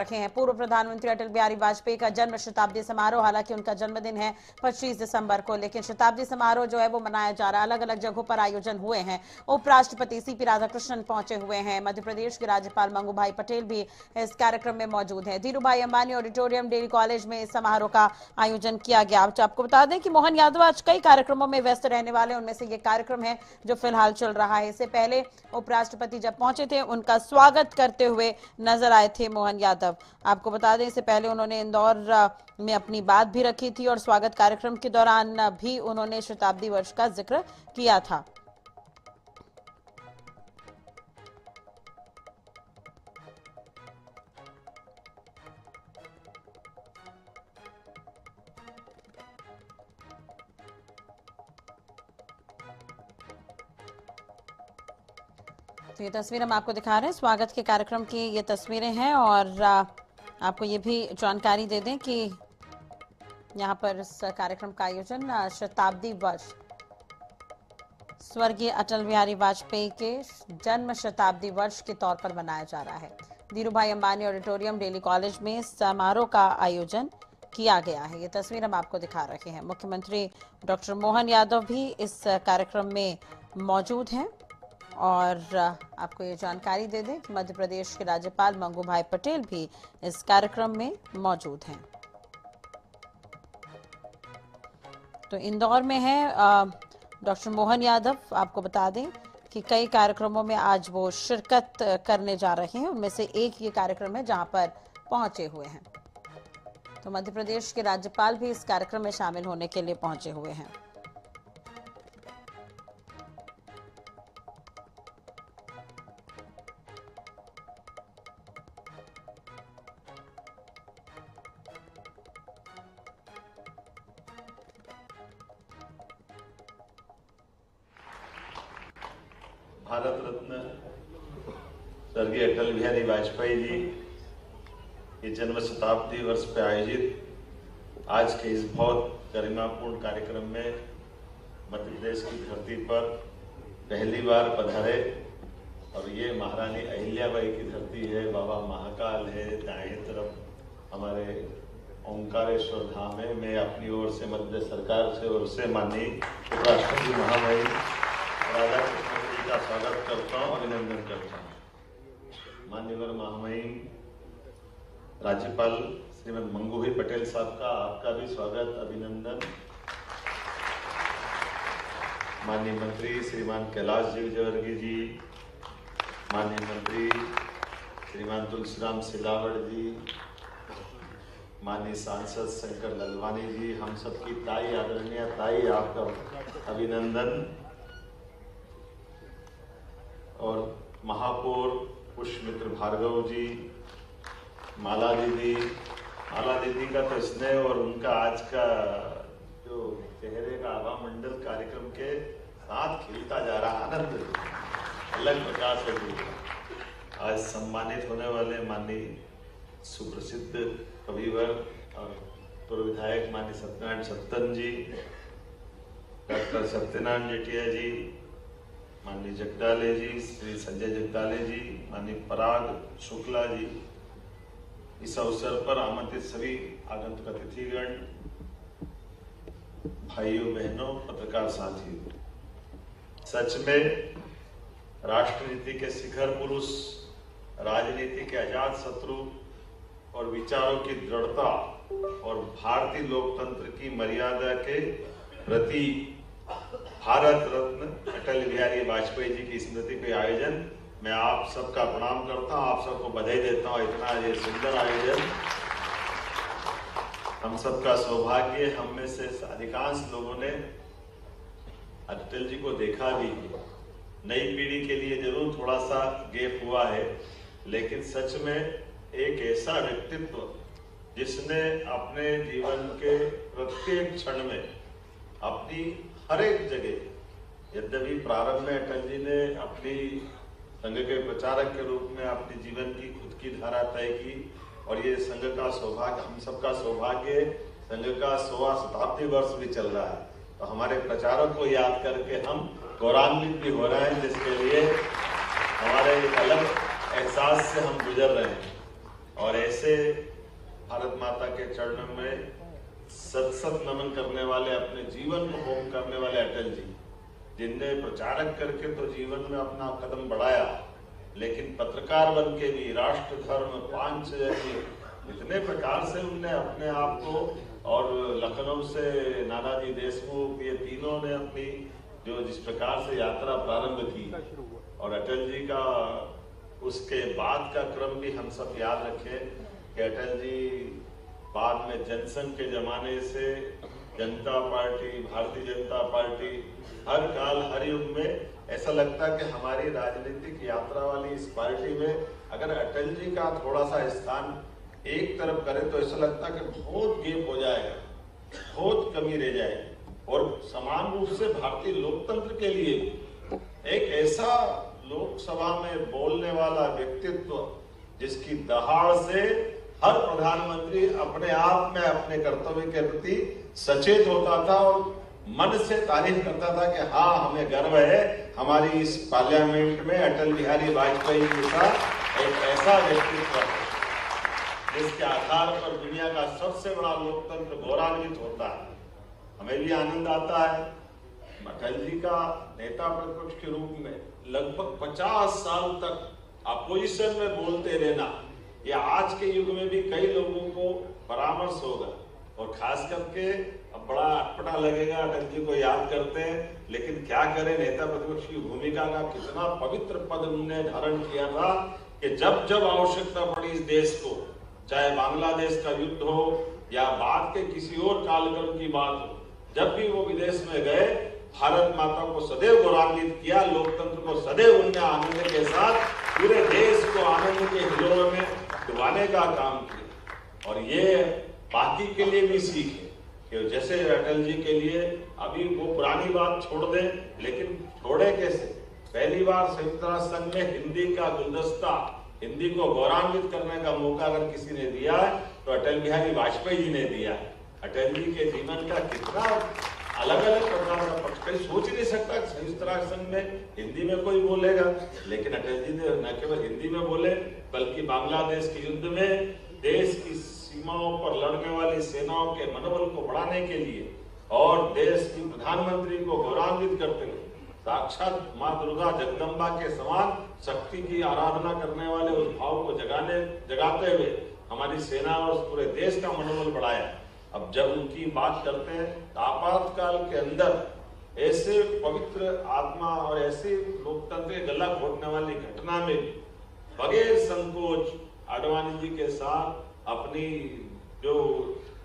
रखे हैं। पूर्व प्रधानमंत्री अटल बिहारी वाजपेयी का जन्म शताब्दी समारोह, हालांकि उनका जन्मदिन है 25 दिसंबर को, लेकिन शताब्दी समारोह जो है वो मनाया जा रहा है। अलग अलग जगहों पर आयोजन हुए हैं। उपराष्ट्रपति सीपी राधाकृष्णन पहुंचे हुए हैं। मध्य प्रदेश के राज्यपाल मंगू भाई पटेल भी इस कार्यक्रम में मौजूद है। धीरू भाई अंबानी ऑडिटोरियम डेली कॉलेज में इस समारोह का आयोजन किया गया। आपको बता दें कि मोहन यादव आज कई कार्यक्रमों में व्यस्त रहने वाले, उनमें से ये कार्यक्रम है जो फिलहाल चल रहा है। इससे पहले उपराष्ट्रपति जब पहुंचे थे, उनका स्वागत करते हुए नजर आए थे मोहन यादव। आपको बता दें, इससे पहले उन्होंने इंदौर में अपनी बात भी रखी थी और स्वागत कार्यक्रम के दौरान भी उन्होंने शताब्दी वर्ष का जिक्र किया था। तो ये तस्वीर हम आपको दिखा रहे हैं, स्वागत के कार्यक्रम की ये तस्वीरें हैं। और आपको ये भी जानकारी दे दें कि यहाँ पर इस कार्यक्रम का आयोजन शताब्दी वर्ष स्वर्गीय अटल बिहारी वाजपेयी के जन्म शताब्दी वर्ष के तौर पर मनाया जा रहा है। धीरू भाई अंबानी ऑडिटोरियम डेली कॉलेज में समारोह का आयोजन किया गया है। ये तस्वीर हम आपको दिखा रहे हैं। मुख्यमंत्री डॉक्टर मोहन यादव भी इस कार्यक्रम में मौजूद हैं। और आपको ये जानकारी दे दें कि मध्य प्रदेश के राज्यपाल मंगू भाई पटेल भी इस कार्यक्रम में मौजूद हैं। तो इंदौर में है डॉक्टर मोहन यादव। आपको बता दें कि कई कार्यक्रमों में आज वो शिरकत करने जा रहे हैं। उनमें से एक ये कार्यक्रम है जहां पर पहुंचे हुए हैं। तो मध्य प्रदेश के राज्यपाल भी इस कार्यक्रम में शामिल होने के लिए पहुंचे हुए हैं। भारत रत्न स्वर्गीय अटल बिहारी वाजपेयी जी के जन्म शताब्दी वर्ष पर आयोजित आज के इस बहुत गरिमापूर्ण कार्यक्रम में मध्य प्रदेश की धरती पर पहली बार पधारे। और ये महारानी अहिल्याबाई की धरती है, बाबा महाकाल है, दाएं तरफ हमारे ओंकारेश्वर धाम है। मैं अपनी ओर से मध्य सरकार से ओर से माननीय उपराष्ट्रपति महामहिम राधाकृष्णन जी का स्वागत करता हूँ, अभिनंदन करता हूँ। माननीय महामहिम राज्यपाल श्रीमद मंगू भाई पटेल साहब का आपका भी स्वागत, अभिनंदन। माननीय मंत्री श्रीमान कैलाश विजयवर्गीय जी, माननीय मंत्री श्रीमान तुलसीराम सिलावट जी, माननीय सांसद शंकर ललवानी जी, हम सबकी ताई आदरणीय ताई, आपका अभिनंदन। और महापौर पुष्पमित्र भार्गव जी, माला दीदी का तो स्नेह और उनका आज का जो चेहरे का आभा मंडल कार्यक्रम के साथ खिलता जा रहा आनंद अलग प्रकार से भी। आज सम्मानित होने वाले माननीय सुप्रसिद्ध कविवर और पूर्व विधायक माननीय सत्यनारायण सत्तन जी, डॉक्टर सत्यनारायण जेठिया जी, माननीय जगदाले जी, श्री संजय जगदाले जी, माननीय पराग शुक्ला जी, इस अवसर पर आमंत्रित सभी आगंतुक अतिथिगण, भाइयों बहनों, पत्रकार साथियों, सच में राष्ट्रनीति के शिखर पुरुष, राजनीति के अजात शत्रु और विचारों की दृढ़ता और भारतीय लोकतंत्र की मर्यादा के प्रति भारत रत्न अटल बिहारी वाजपेयी जी की स्मृति पे आयोजन, मैं आप सबका प्रणाम करता हूँ, आप सबको बधाई देता हूँ। इतना ये सुंदर आयोजन, हम सबका सौभाग्य। हम में से अधिकांश लोगों ने अटल जी को देखा भी, नई पीढ़ी के लिए जरूर थोड़ा सा गैप हुआ है, लेकिन सच में एक ऐसा व्यक्तित्व जिसने अपने जीवन के प्रत्येक क्षण में अपनी हर एक जगह, यद्यपि प्रारंभ में अटल जी ने अपनी संघ के प्रचारक के रूप में अपने जीवन की खुद की धारा तय की, और ये संघ का सौभाग्य, हम सबका सौभाग्य, संघ का 100वां शताब्दी वर्ष भी चल रहा है। तो हमारे प्रचारक को याद करके हम गौरवान्वित भी हो रहे हैं, जिसके लिए हमारे एक अलग एहसास से हम गुजर रहे हैं। और ऐसे भारत माता के चरणों में सत सत नमन करने वाले, अपने जीवन को होम करने वाले अटल जी, जिनने प्रचारक करके तो जीवन में अपना कदम बढ़ाया, लेकिन पत्रकार बन के भी राष्ट्र धर्म पांचजन्य इतने प्रकार से उनने अपने आप को, और लखनऊ से नानाजी देशमुख, ये तीनों ने अपनी जो जिस प्रकार से यात्रा प्रारंभ की, और अटल जी का उसके बाद का क्रम भी हम सब याद रखें कि अटल जी बाद में जनसंघ के जमाने से जनता पार्टी, भारतीय जनता पार्टी, हर काल हर युग में ऐसा लगता है कि हमारी राजनीतिक यात्रा वाली इस पार्टी में अगर अटल जी का थोड़ा सा स्थान एक तरफ करे तो ऐसा लगता है कि बहुत गैप हो जाएगा, बहुत कमी रह जाएगी। और समान रूप से भारतीय लोकतंत्र के लिए एक ऐसा लोकसभा में बोलने वाला व्यक्तित्व जिसकी दहाड़ से हर प्रधानमंत्री अपने आप में अपने कर्तव्य के प्रति सचेत होता था और मन से तारीफ करता था कि हाँ, हमें गर्व है हमारी इस पार्लियामेंट में अटल बिहारी वाजपेयी जी का एक ऐसा व्यक्तित्व है जिसके आधार पर दुनिया का सबसे बड़ा लोकतंत्र गौरवान्वित होता है। हमें भी आनंद आता है। अटल जी का नेता प्रतिपक्ष के रूप में लगभग 50 साल तक अपोजिशन में बोलते रहना, ये आज के युग में भी कई लोगों को परामर्श होगा, और खास करके अब बड़ा अटपटा लगेगा, अटल जी को याद करते हैं, लेकिन क्या करें, नेता प्रतिपक्ष की भूमिका का कितना पवित्र पद उन्होंने धारण किया था कि जब जब आवश्यकता पड़ी इस देश को, चाहे बांग्लादेश का युद्ध हो या बाद के किसी और कालक्रम की बात हो, जब भी वो विदेश में गए, भारत माता को सदैव गौरवान्वित किया, लोकतंत्र को सदैव उन्होंने आनंद के साथ पूरे देश को आनंद के हिलों में डुबाने का काम किया। और ये बाकी के लिए भी सीख है कि जैसे अटल जी के लिए अभी वो पुरानी बात छोड़ दें, लेकिन छोड़े कैसे। पहली बार संयुक्त राष्ट्र संघ में हिंदी का गुलदस्ता, हिंदी को गौरवान्वित करने का मौका अगर किसी ने दिया है तो अटल बिहारी वाजपेयी जी ने दिया है। अटल जी के जीवन का कितना अलग अलग प्रकार का पक्ष, कहीं सोच ही नहीं सकता कि संयुक्त राष्ट्र संघ में हिंदी में कोई बोलेगा, लेकिन अटल जी ने न केवल हिंदी में बोले बल्कि बांग्लादेश के युद्ध में देश की सीमाओं पर लड़ने वाली सेनाओं के मनोबल को बढ़ाने के लिए और देश की प्रधानमंत्री को गौरवान्वित करते हुए साक्षात मां दुर्गा जगदम्बा के समान शक्ति की आराधना करने वाले उस भाव को जगाते हुए हमारी सेना और पूरे देश का मनोबल बढ़ाया। अब जब उनकी बात करते हैं तो आपातकाल के अंदर ऐसे पवित्र आत्मा और ऐसे लोकतंत्र के गला घोटने वाली घटना में बगैर संकोच आडवाणी जी के साथ अपनी जो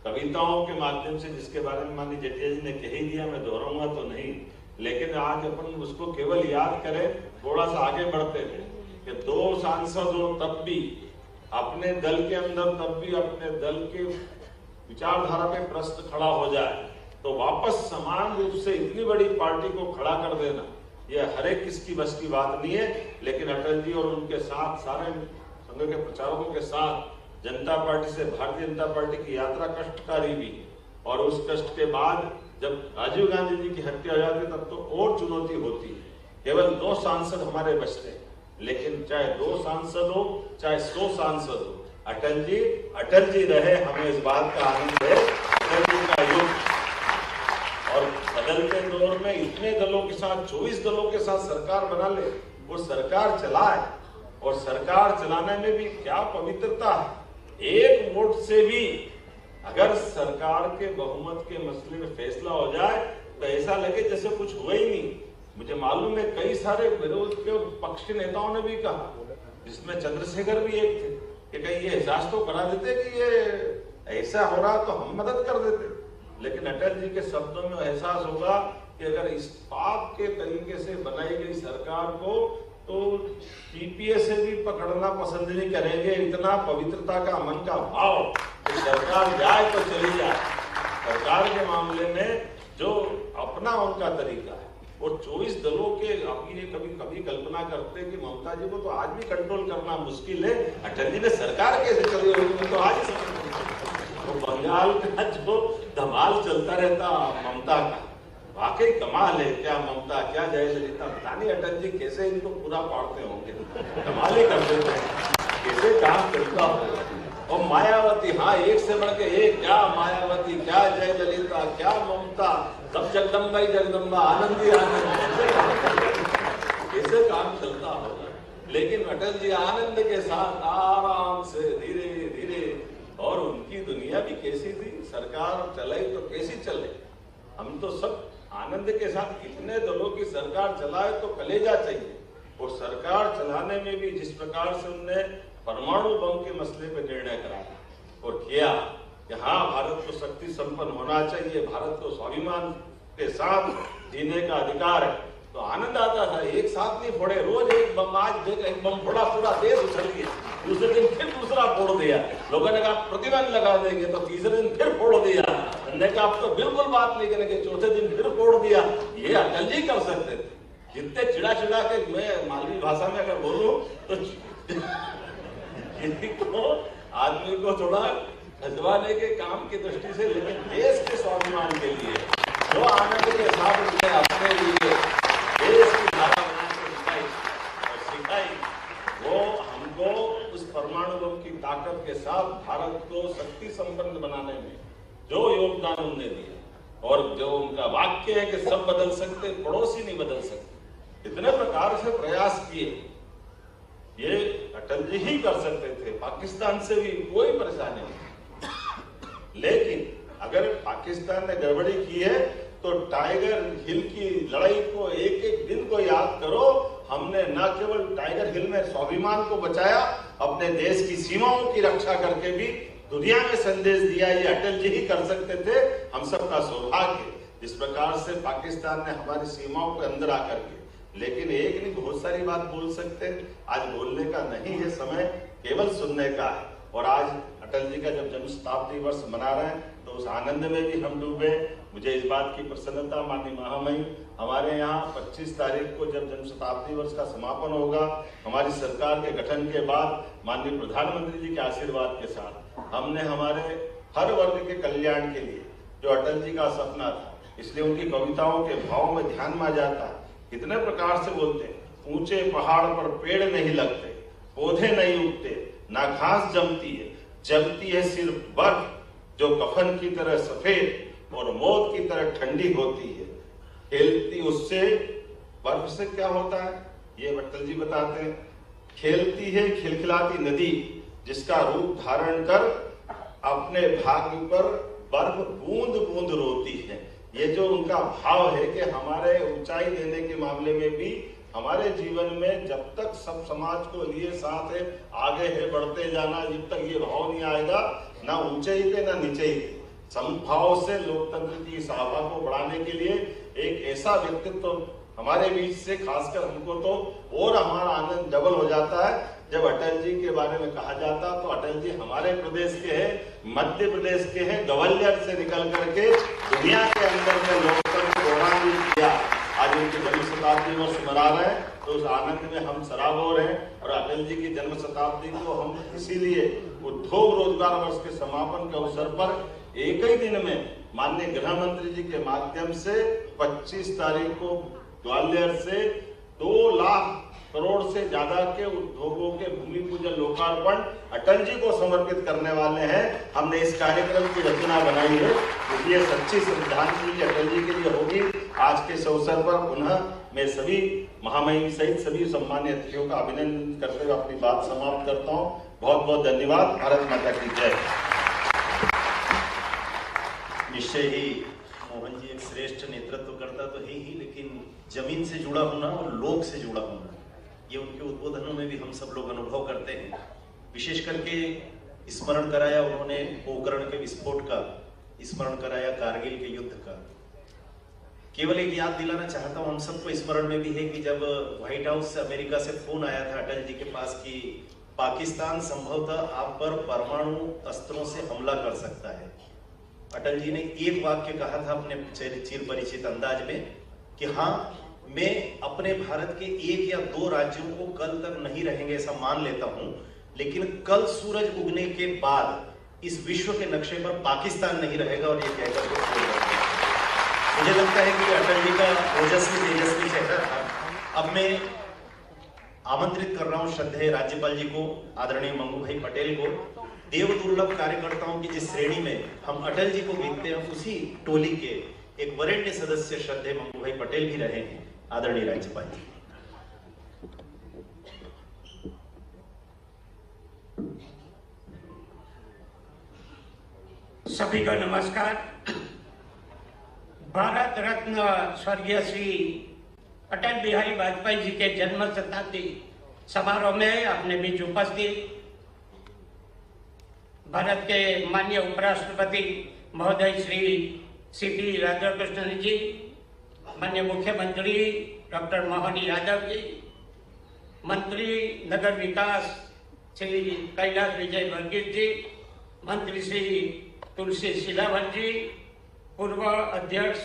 कविताओं के माध्यम से, जिसके बारे में माननीय जेटली जी ने कह ही दिया, मैं दोहराऊंगा तो नहीं, लेकिन आज अपन उसको केवल याद करें, थोड़ा सा आगे बढ़ते थे कि 2 सांसद हो तब भी अपने दल के अंदर, तब भी अपने दल के विचारधारा पे प्रश्न खड़ा हो जाए तो वापस समान रूप से इतनी बड़ी पार्टी को खड़ा कर देना, यह हर एक किसकी बस की बात नहीं है। लेकिन अटल जी और उनके साथ सारे संघ के प्रचारकों के साथ जनता पार्टी से भारतीय जनता पार्टी की यात्रा कष्टकारी भी, और उस कष्ट के बाद जब राजीव गांधी जी की हत्या हो जाती तब तो और चुनौती होती है। केवल 2 सांसद हमारे बचते हैं, लेकिन चाहे 2 सांसद हो चाहे 100 सांसद हो, अटल जी रहे, हमें इस बात का आनंद है। अटल जी का युग और बदलते दौर में इतने दलों के साथ, 24 दलों के साथ सरकार बना ले, वो सरकार चलाए, और सरकार चलाने में भी क्या पवित्रता है। एक वोट से भी अगर सरकार के बहुमत के मसले में फैसला हो जाए तो ऐसा लगे जैसे कुछ हुआ ही नहीं। मुझे मालूम है कई सारे विरोध के और पक्ष के नेताओं ने भी कहा, जिसमें चंद्रशेखर भी एक थे, कि कहीं ये एहसास तो करा देते कि ये ऐसा हो रहा तो हम मदद कर देते। लेकिन अटल जी के शब्दों में एहसास होगा कि अगर इस पाप के तरीके से बनाई गई सरकार को तो टीपीए से भी पकड़ना पसंद नहीं करेंगे। इतना पवित्रता का मन का भाव कि सरकार जाए तो चली जाए। सरकार के मामले में जो अपना उनका तरीका है, और 24 दलों के अभी कभी कल्पना करते हैं कि ममता जी को तो आज भी कंट्रोल करना मुश्किल है, अटल जी ने सरकार कैसे चली होगी तो आज तो बंगाल का जो धमाल चलता रहता ममता का, वाकई कमाल है। क्या ममता, क्या जयललिता, पता नहीं अटल जी कैसे इनको पूरा पाड़ते होंगे, कमाल ही कर देते हैं, कैसे काम करता हो। और मायावती, हाँ, एक से बढ़ के एक, क्या मायावती, क्या जयललिता, क्या ममता, सब जगदम्बा जगदम्बा, आनंदी आनंद, ऐसे काम चलता होगा। लेकिन अटल जी आनंद के साथ आराम से धीरे धीरे, और उनकी दुनिया भी कैसी थी, सरकार चले तो कैसी चले, हम तो सब आनंद के साथ, इतने दलों की सरकार चलाए तो कलेजा चाहिए। और सरकार चलाने में भी जिस प्रकार से उनने परमाणु बम के मसले पर निर्णय कराया और किया कि हाँ, भारत को शक्ति संपन्न होना चाहिए, भारत को स्वाभिमान के साथ जीने का अधिकार है, तो आनंद आता था। एक साथ नहीं फोड़े, रोज एक बम, आज एक बम फोड़ा, पूरा देश उछल गया, दूसरे दिन फिर दूसरा फोड़ दिया, लोगों ने कहा प्रतिबंध लगा देंगे, तो तीसरे दिन फिर फोड़ दिया, हमने कहा अब तो बिल्कुल बात नहीं करेंगे, चौथे दिन फिर फोड़ दिया। ये अटल जी कर सकते थे। जितने चिड़ा चिड़ा के, मैं मालवी भाषा में अगर बोलूं तो इनको आदमी को थोड़ा खजवाने के काम की दृष्टि से, लेकिन देश के स्वाभिमान के लिए जो आनंद के साथ उन्होंने अपने लिए देश की धारा बनाने और सिखाई, वो हमको उस परमाणु बम की ताकत के साथ भारत को शक्ति संपन्न बनाने में जो योगदान उन्होंने दिया, और जो उनका वाक्य है कि सब बदल सकते, पड़ोसी नहीं बदल सकते, इतने प्रकार से प्रयास किए, ये अटल जी ही कर सकते थे। पाकिस्तान से भी कोई परेशानी नहीं। लेकिन अगर पाकिस्तान ने गड़बड़ी की है तो टाइगर हिल की लड़ाई को, एक एक दिन को याद करो, हमने न केवल टाइगर हिल में स्वाभिमान को बचाया, अपने देश की सीमाओं की रक्षा करके भी दुनिया में संदेश दिया। ये अटल जी ही कर सकते थे। हम सबका सौभाग्य जिस प्रकार से पाकिस्तान ने हमारी सीमाओं के अंदर आकर के, लेकिन एक नहीं बहुत सारी बात बोल सकते हैं। आज बोलने का नहीं है समय, केवल सुनने का है। और आज अटल जी का जब जन्म शताब्दी वर्ष मना रहे हैं तो उस आनंद में भी हम डूबे। मुझे इस बात की प्रसन्नता, माननीय महामहिम, हमारे यहाँ 25 तारीख को जब जन्म शताब्दी वर्ष का समापन होगा, हमारी सरकार के गठन के बाद माननीय प्रधानमंत्री जी के आशीर्वाद के साथ हमने हमारे हर वर्ग के कल्याण के लिए, जो अटल जी का सपना था, इसलिए उनकी कविताओं के भाव में ध्यान में जाता है। कितने प्रकार से बोलते हैं, ऊंचे पहाड़ पर पेड़ नहीं लगते, पौधे नहीं उगते, ना घास जमती है सिर्फ बर्फ, जो कफन की तरह सफेद और मौत की तरह ठंडी होती है। खेलती उससे, बर्फ से क्या होता है ये अटल जी बताते हैं। खेलती है खिलखिलाती नदी, जिसका रूप धारण कर अपने भाग्य पर बर्फ बूंद बूंद रोती है। ये जो उनका भाव है कि हमारे ऊंचाई देने के मामले में भी हमारे जीवन में जब तक सब समाज को लिए साथ है, आगे है बढ़ते जाना, जब तक ये भाव नहीं आएगा, ना ऊंचे ही थे ना नीचे ही थे, समभाव से लोकतंत्र की इस आभा को बढ़ाने के लिए एक ऐसा व्यक्तित्व हमारे बीच से, खासकर हमको तो और हमारा आनंद डबल हो जाता है जब अटल जी के बारे में कहा जाता। तो अटल जी हमारे प्रदेश के हैं, मध्य प्रदेश के हैं, ग्वालियर से निकल करके दुनिया के अंदर में लोकतंत्र को उड़ान किया। आज उनके जन्म शताब्दी वर्ष मना रहे हैं तो उस आनंद में हम सराबोर हैं। और अटल जी की जन्म शताब्दी को हम इसीलिए उद्योग रोजगार वर्ष के समापन के अवसर पर एक ही दिन में माननीय गृह मंत्री जी के माध्यम से 25 तारीख को ग्वालियर से 2 लाख करोड़ से ज्यादा के उद्योगों के भूमि पूजन लोकार्पण अटल जी को समर्पित करने वाले हैं। हमने इस कार्यक्रम की रचना बनाई है, ये सच्ची श्रद्धांजलि अटल जी के लिए होगी। आज के इस अवसर पर पुनः मैं सभी महामहिम सहित सभी सम्मान्य अतिथियों का अभिनंदन करते हुए अपनी बात समाप्त करता हूँ। बहुत बहुत धन्यवाद। भारत माता की जय। निश्चय ही मोहन जी एक श्रेष्ठ नेतृत्व करता तो है ही, लेकिन जमीन से जुड़ा होना और लोक से जुड़ा होना, ये उनके उद्बोधनों में भी हम सब लोग अनुभव करते हैं। विशेष करके स्मरण कराया उन्होंने पोखरण के विस्फोट का, स्मरण कराया कारगिल के युद्ध का। केवल एक याद दिलाना चाहता हूं, हम सबको स्मरण में भी है कि जब व्हाइट हाउस से अमेरिका से फोन आया था अटल जी के पास कि पाकिस्तान संभवतः आप पर परमाणु अस्त्रों से हमला कर सकता है, अटल जी ने एक वाक्य कहा था अपने चिर परिचित अंदाज में कि हाँ, मैं अपने भारत के 1 या 2 राज्यों को कल तक नहीं रहेंगे ऐसा मान लेता हूं, लेकिन कल सूरज उगने के बाद इस विश्व के नक्शे पर पाकिस्तान नहीं रहेगा। और ये कहकर मुझे लगता है कि अटल जी का ओजस्वी तेजस्वी चेहरा था। अब मैं आमंत्रित कर रहा हूं श्रद्धेय राज्यपाल जी को, आदरणीय मंगू भाई पटेल को, देव दुर्लभ कार्यकर्ताओं की जिस श्रेणी में हम अटल जी को गिनते हैं, उसी टोली के एक वरेण्य सदस्य श्रद्धेय मंगू भाई पटेल भी रहे हैं। आदरणीय राज्यपाल जी, सभी को नमस्कार। भारत रत्न स्वर्गीय श्री अटल बिहारी वाजपेयी जी के जन्म शताब्दी समारोह में अपने बीच उपस्थित भारत के माननीय उपराष्ट्रपति महोदय श्री सीपी राधाकृष्णन जी, माननीय मुख्यमंत्री डॉक्टर मोहन यादव जी, मंत्री नगर विकास श्री कैलाश विजय वर्गीस जी, मंत्री श्री तुलसी सिलावत जी, पूर्व अध्यक्ष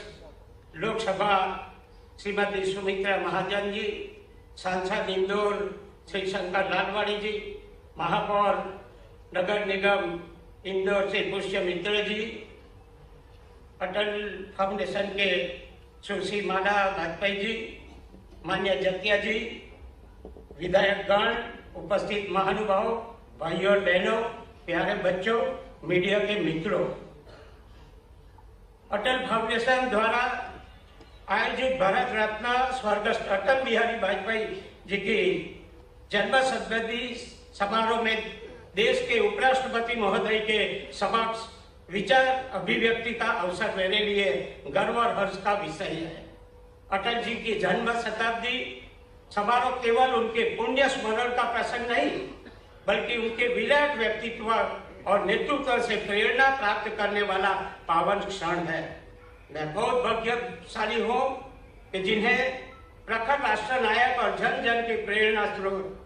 लोकसभा श्रीमती सुमित्रा महाजन जी, सांसद इंदौर श्री शंकर लालवाड़ी जी, महापौर नगर निगम इंदौर से पुष्य मित्र जी, अटल फाउंडेशन के सुश्री माला वाजपेयी जी, मान्य जतिया जी, विधायकगण, उपस्थित महानुभाव, भाइयों और बहनों, प्यारे बच्चों, मीडिया के मित्रों, अटल फाउंडेशन द्वारा आयोजित भारत रत्न स्वर्गस्थ अटल बिहारी वाजपेयी जी की जन्म शताब्दी समारोह में देश के उपराष्ट्रपति महोदय के समक्ष विचार अभिव्यक्ति का अवसर मेरे लिए गर्व और हर्ष का विषय है। अटल जी की जन्म शताब्दी समारोह केवल उनके पुण्य स्मरण का प्रसंग नहीं, बल्कि उनके विराट व्यक्तित्व और नेतृत्व से प्रेरणा प्राप्त करने वाला पावन क्षण है। मैं बहुत भाग्यशाली हूँ कि जिन्हें प्रखर राष्ट्र नायक और जन जन की प्रेरणा स्रोत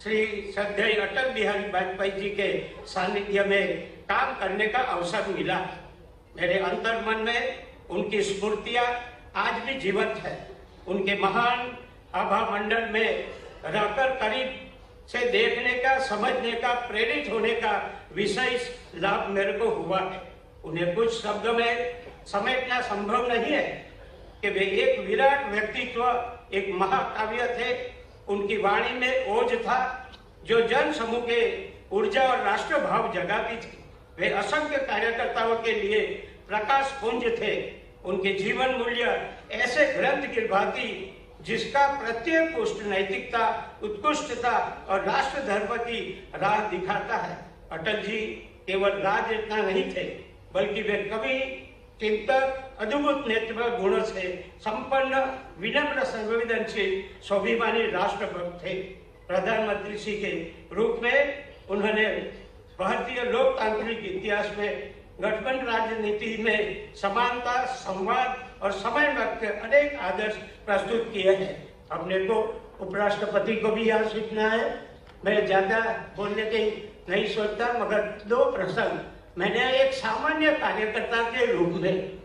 श्री श्रद्धेय अटल बिहारी वाजपेयी जी के सानिध्य में काम करने का अवसर मिला। मेरे अंतर्मन में उनकी स्मृतियां आज भी जीवंत है। उनके महान आभा मंडल में रहकर करीब से देखने का, समझने का, प्रेरित होने का विशेष लाभ मेरे को हुआ है। उन्हें कुछ शब्दों में समेटना संभव नहीं है कि वे एक विराट व्यक्तित्व, एक महाकाव्य थे। उनकी वाणी में ओज था जो जन समूह के ऊर्जा और राष्ट्र भाव जगाती थी। वे असंख्य कार्यकर्ताओं के लिए प्रकाश पुंज थे। उनके जीवन मूल्य ऐसे ग्रंथ की भांति जिसका प्रत्येक पुष्ट नैतिकता, उत्कृष्टता और राष्ट्र धर्म की राह दिखाता है। अटल जी केवल राजनेता नहीं थे, बल्कि वे कवि, चिंतक, अद्भुत नेतृत्व गुणों से संपन्न, विनम्र, संवेदनशील, स्वाभिमानी राष्ट्रभक्त थे। प्रधानमंत्री जी के रूप में उन्होंने भारतीय लोकतांत्रिक इतिहास में गठबंधन राजनीति में समानता, संवाद और समय वक्त अनेक आदर्श प्रस्तुत किए हैं। अपने को उपराष्ट्रपति को भी यहाँ सीखना है। मैं ज्यादा बोलने की नहीं सोचता, मगर दो प्रसंग मैंने एक सामान्य कार्यकर्ता के रूप में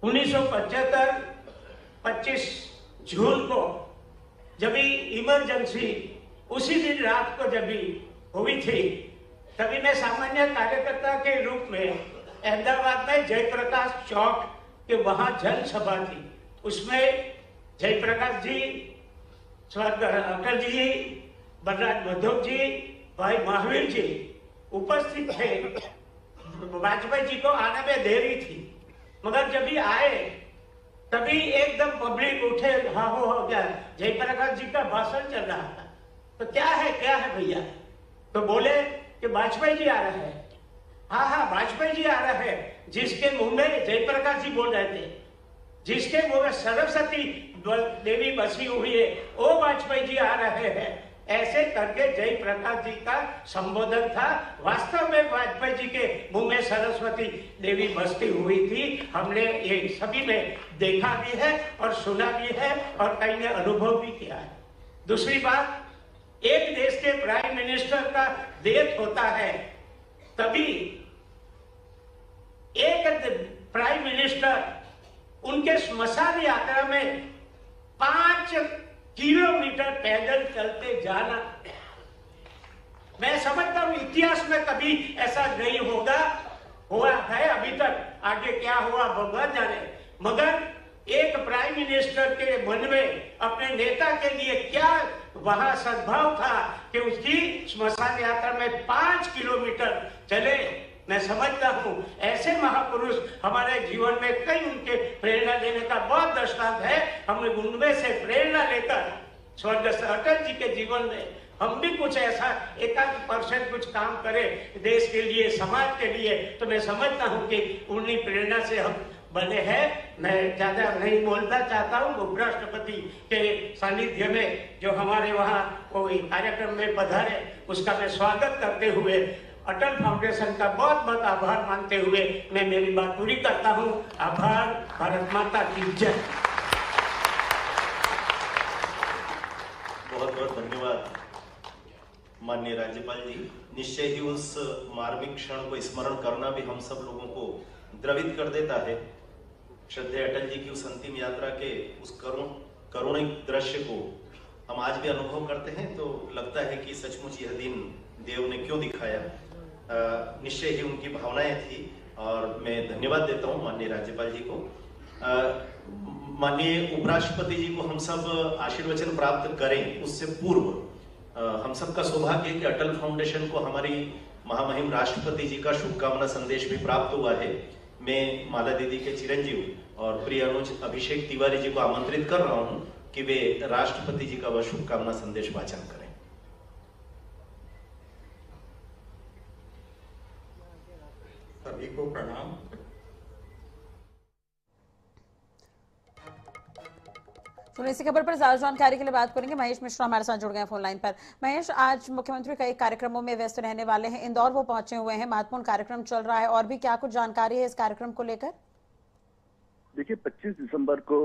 1975 25 जून को जब इमरजेंसी उसी दिन रात को जब हुई थी, तभी मैं सामान्य कार्यकर्ता के रूप में अहमदाबाद में जयप्रकाश चौक के वहां जनसभा थी। उसमें जयप्रकाश जी, स्वर्गीय अटल जी, बलराज माधव जी, भाई महावीर जी उपस्थित थे। वाजपेयी जी को आने में देरी थी, मगर जब भी आए तभी एकदम पब्लिक उठे, हाँ हो गया। जयप्रकाश जी का भाषण चल रहा था, तो क्या है भैया? तो बोले कि वाजपेयी जी आ रहे हैं। हाँ वाजपेयी जी आ रहे हैं। जिसके मुंह में जयप्रकाश जी बोल रहे थे, जिसके मुंह में सरस्वती देवी बसी हुई है, वो वाजपेयी जी आ रहे हैं। ऐसे करके जयप्रकाश जी का संबोधन था। वास्तव में वाजपेयी जी के मुंह में सरस्वती देवी बसती हुई थी। हमने ये सभी में देखा भी है और सुना भी है और कई ने अनुभव भी किया है। दूसरी बात, एक देश के प्राइम मिनिस्टर का डेथ होता है, तभी एक प्राइम मिनिस्टर उनके श्मशान यात्रा में 5 किलोमीटर पैदल चलते जाना, मैं समझता हूं इतिहास में कभी ऐसा नहीं हुआ है अभी तक। आगे क्या हुआ भगवान जाने, मगर एक प्राइम मिनिस्टर के मन में अपने नेता के लिए क्या वहां सद्भाव था कि उसकी स्मशान यात्रा में 5 किलोमीटर चले। मैं समझता हूं ऐसे महापुरुष हमारे जीवन में कई उनके प्रेरणा देने का बहुत दृष्टांत है। हमें उनमें से प्रेरणा लेकर स्वर्गस्थ अटल जी के जीवन में हम भी कुछ ऐसा 1% कुछ काम करें देश के लिए, समाज के लिए, तो मैं समझता हूं कि उन्हीं प्रेरणा से हम बने हैं। मैं ज्यादा नहीं बोलना चाहता हूँ। उपराष्ट्रपति के सानिध्य में जो हमारे वहाँ कोई कार्यक्रम में पधारे उसका मैं स्वागत करते हुए अटल फाउंडेशन का बहुत बहुत आभार मानते हुए मैं मेरी बात पूरी करता हूँ। आभार। भारत माता की जय। बहुत बहुत धन्यवाद माननीय राज्यपाल जी। निश्चय ही उस मार्मिक क्षण को स्मरण करना भी हम सब लोगों को द्रवित कर देता है। श्रद्धेय अटल जी की उस अंतिम यात्रा के उस करुणिक दृश्य को हम आज भी अनुभव करते हैं तो लगता है कि सचमुच यह दिन देव ने क्यों दिखाया। निश्चय ही उनकी भावनाएं थी और मैं धन्यवाद देता हूं माननीय राज्यपाल जी को। माननीय उपराष्ट्रपति जी को हम सब आशीर्वचन प्राप्त करें उससे पूर्व हम सबका सौभाग्य है कि अटल फाउंडेशन को हमारी महामहिम राष्ट्रपति जी का शुभकामना संदेश भी प्राप्त हुआ है। मैं माला दीदी के चिरंजीव और प्रिय अनुज अभिषेक तिवारी जी को आमंत्रित कर रहा हूं कि वे राष्ट्रपति जी का वह शुभकामना संदेश वाचन करें। सभी को प्रणाम। तो इसी खबर पर ज्यादा जानकारी के लिए बात करेंगे। महेश मिश्रा हमारे साथ जुड़ गए फोन लाइन पर। महेश, आज मुख्यमंत्री कई कार्यक्रमों में व्यस्त रहने वाले हैं। इंदौर वो पहुंचे हुए हैं, महत्वपूर्ण कार्यक्रम चल रहा है, और भी क्या कुछ जानकारी है इस कार्यक्रम को लेकर? देखिए, 25 दिसंबर को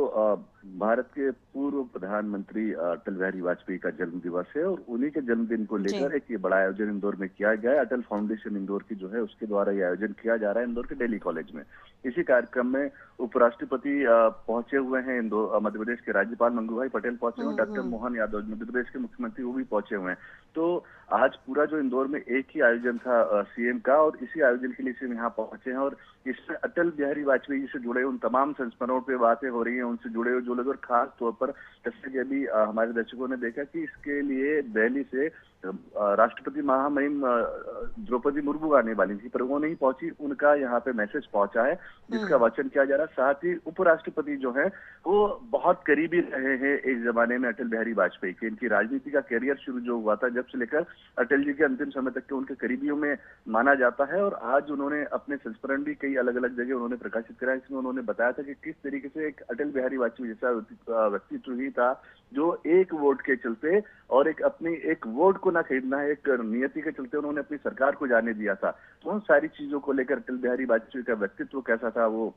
भारत के पूर्व प्रधानमंत्री अटल बिहारी वाजपेयी का जन्म दिवस है और उन्हीं के जन्मदिन को लेकर एक ये बड़ा आयोजन इंदौर में किया गया है। अटल फाउंडेशन इंदौर की जो है उसके द्वारा ये आयोजन किया जा रहा है इंदौर के डेली कॉलेज में। इसी कार्यक्रम में उपराष्ट्रपति पहुंचे हुए हैं, इंदौर मध्य प्रदेश के राज्यपाल मंगू भाई पटेल पहुंचे हुए, डॉक्टर मोहन यादव मध्य प्रदेश के मुख्यमंत्री वो भी पहुंचे हुए हैं। तो आज पूरा जो इंदौर में एक ही आयोजन था सीएम का, और इसी आयोजन के लिए सीएम यहाँ पहुंचे हैं और इसमें अटल बिहारी वाजपेयी जी से जुड़े उन तमाम संस्मरणों पे बातें हो रही हैं, उनसे जुड़े हुए जो लोग, और खास तौर पर जैसे कि अभी हमारे दर्शकों ने देखा कि इसके लिए दिल्ली से राष्ट्रपति महामहिम द्रौपदी मुर्मू आने वाली थी पर वो नहीं पहुंची। उनका यहाँ पे मैसेज पहुंचा है जिसका वाचन किया जा रहा है। साथ ही उपराष्ट्रपति जो है वो बहुत करीबी रहे हैं एक जमाने में अटल बिहारी वाजपेयी के। इनकी राजनीति का कैरियर शुरू जो हुआ था जब से लेकर अटल जी के अंतिम समय तक के उनके करीबियों में माना जाता है। और आज उन्होंने अपने संस्मरण भी कई अलग अलग जगह उन्होंने प्रकाशित करा। इसमें उन्होंने बताया था कि किस तरीके से एक अटल बिहारी वाजपेयी जैसा व्यक्तित्व ही था जो एक वोट के चलते और एक अपनी एक वोट को ना खरीदना है, एक नियति के चलते उन्होंने अपनी सरकार को जाने दिया था। तो उन सारी चीजों को लेकर अटल बिहारी वाजपेयी का व्यक्तित्व कैसा था, वो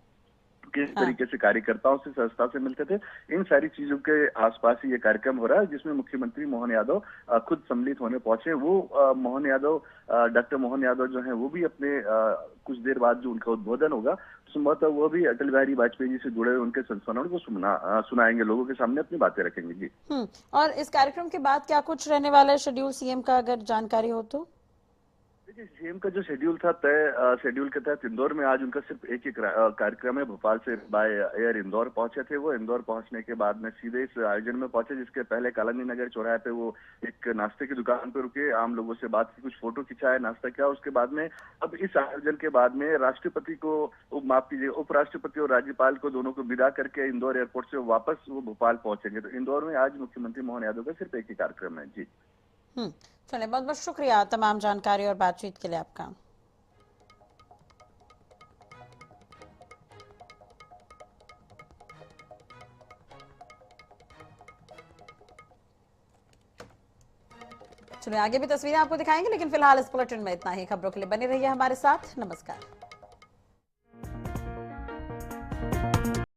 किस तरीके से कार्यकर्ताओं से संस्था से मिलते थे, इन सारी चीजों के आसपास ही ये कार्यक्रम हो रहा है जिसमें मुख्यमंत्री मोहन यादव खुद सम्मिलित होने पहुंचे। वो मोहन यादव, डॉक्टर मोहन यादव जो हैं वो भी अपने कुछ देर बाद जो उनका उद्बोधन होगा संभवतः वो भी अटल बिहारी वाजपेयी जी से जुड़े हुए उनके संस्मरण को सुनाएंगे, लोगों के सामने अपनी बातें रखेंगे जी। और इस कार्यक्रम के बाद क्या कुछ रहने वाला है शेड्यूल सीएम का, अगर जानकारी हो तो? देखिए, सीएम का जो शेड्यूल था तय शेड्यूल के तहत इंदौर में आज उनका सिर्फ एक ही कार्यक्रम है। भोपाल से बाय एयर इंदौर पहुंचे थे वो। इंदौर पहुंचने के बाद में सीधे इस आयोजन में पहुंचे जिसके पहले कालानी नगर चौराहे पे वो एक नाश्ते की दुकान पे रुके, आम लोगों से बात की, कुछ फोटो खिंचाया, नाश्ता किया। उसके बाद में अब इस आयोजन के बाद में राष्ट्रपति को, माफ कीजिए, उपराष्ट्रपति और राज्यपाल को दोनों को विदा करके इंदौर एयरपोर्ट से वापस वो भोपाल पहुंचेंगे। तो इंदौर में आज मुख्यमंत्री मोहन यादव का सिर्फ एक ही कार्यक्रम है जी। चलिए, बहुत बहुत शुक्रिया तमाम जानकारी और बातचीत के लिए आपका। चलिए, आगे भी तस्वीरें आपको दिखाएंगे लेकिन फिलहाल इस बुलेटिन में इतना ही। खबरों के लिए बने रहिए हमारे साथ। नमस्कार।